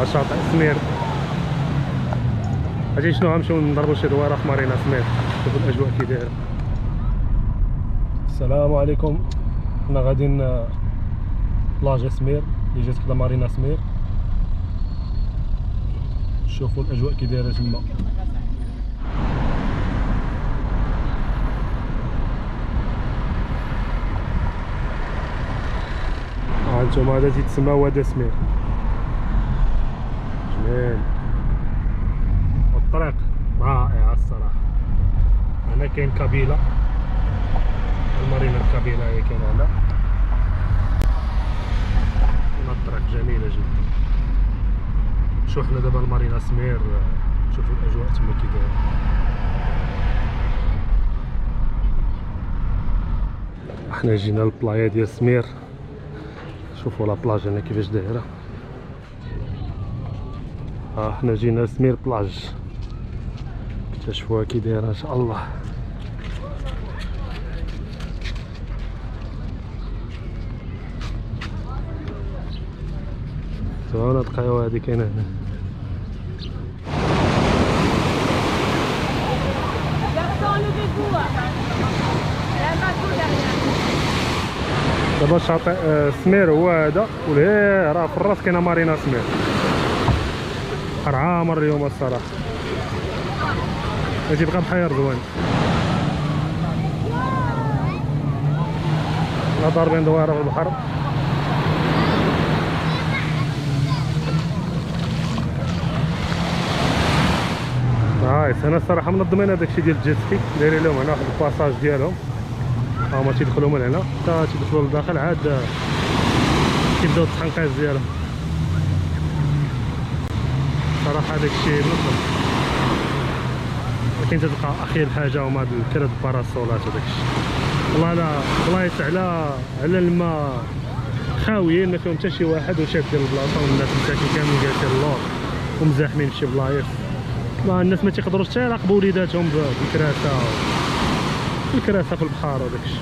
شاطئ سمير. اجي شنو غنمشيو نضربو شي دويره في مارينا سمير، شوفوا الاجواء كي دايره. السلام عليكم، حنا غاديين بلاج سمير اللي جات كدا مارينا سمير. شوفوا الاجواء كي دايره تما. هانتوما هذا تيتسمى واد سمير، جميل والطريق رائعه الصراحه. هنا كاين كابيلا، المارينا الكابيلا هي كاينه هنا. هنا الطريق جميله جدا. شوف حنا دابا المارينا سمير، شوفوا الاجواء تما كي دايره. حنا جينا للبلايا ديال سمير، شوفوا لا بلاج هنا كيفاش دايره. حنا جينا لسمير بلاج، اكتشفوها كي دايره ان شاء الله. هنا القهوه هذه كاينه هنا. دابا شاطئ سمير هو هذا، ولهيه راه في الراس كاينه مارينا سمير. بحر عامر اليوم الصراحه، تيبقى بحير زوين. لا ضاربين دويره في البحر. نايس. انا الصراحه منظمين هداكشي ديال الجيت سكي، دايرين لهم هنا واحد الباساج ديالهم، هما تيدخلوا من هنا حتى تيدخلوا للداخل، عاد كيبداو التحنقيز ديالهم. صراحه داكشي منظم، ولكن تلقى اخي الحاجه هما هاد الكراد باراسولات وداكشي. والله لا بلايص على الماء خاويين، ما فيهم حتى شي واحد وشاد ديال البلاصه، والناس مساكين كاملين جالسين اللور ومزاحمين فشي بلايص. ما الناس ما تيقدروش حتى يراقبوا وليداتهم بالكراسه في البحر وداكشي.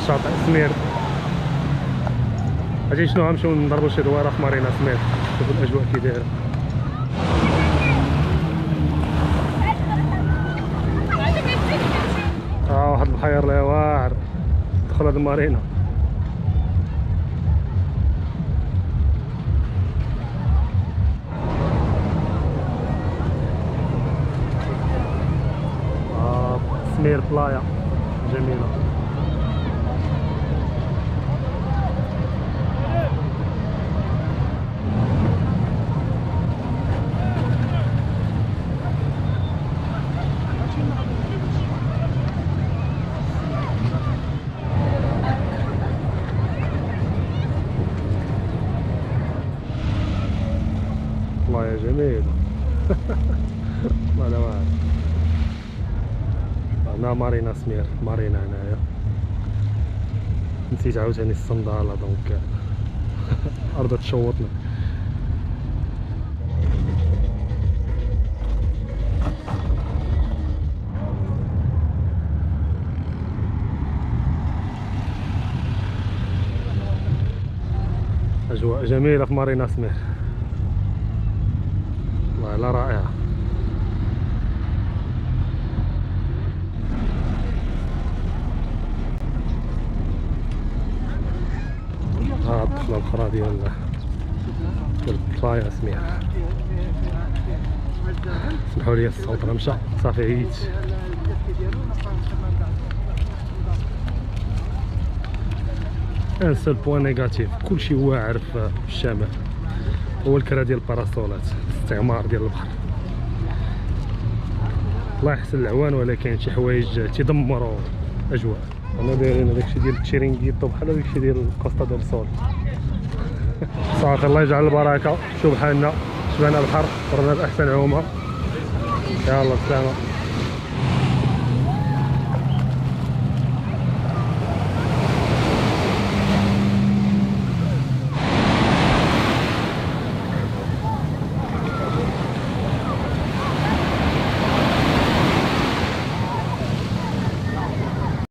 شاطئ سمير. اجي شنو غنمشيو نضربو شي دويره في مارينا سمير، شوفوا الاجواء كي دايره. واحد البحير اللي واعر دخل هاد المارينا. سمير بلايا جميله. والله جميل. والله لا واعر. هنا مارينا سمير، مارينا هنايا. نسيت عاوتاني الصندالة دونك الأرض تشوطنا. أجواء جميلة في مارينا سمير، والله لا رائعة. الدخلة الأخرى ديال بلايا سمير. سمحوا لي الصوت راه مشى صافي عييت. ان سول بوان نيجاتيف، كلشي واعر في الشمال، هو الكرا ديال الباراسولات، الاستعمار ديال البحر. الله يحسن العوان، ولكن شي حوايج تيدمروا الاجواء. انا دايرين داكشي ديال التشيرينغيتو بحال داكشي ديال كوستا ديل سول. صافي الله يجعل البركه. شوف بحالنا شبعنا البحر، درنا باحسن عومه. يلا السلامه.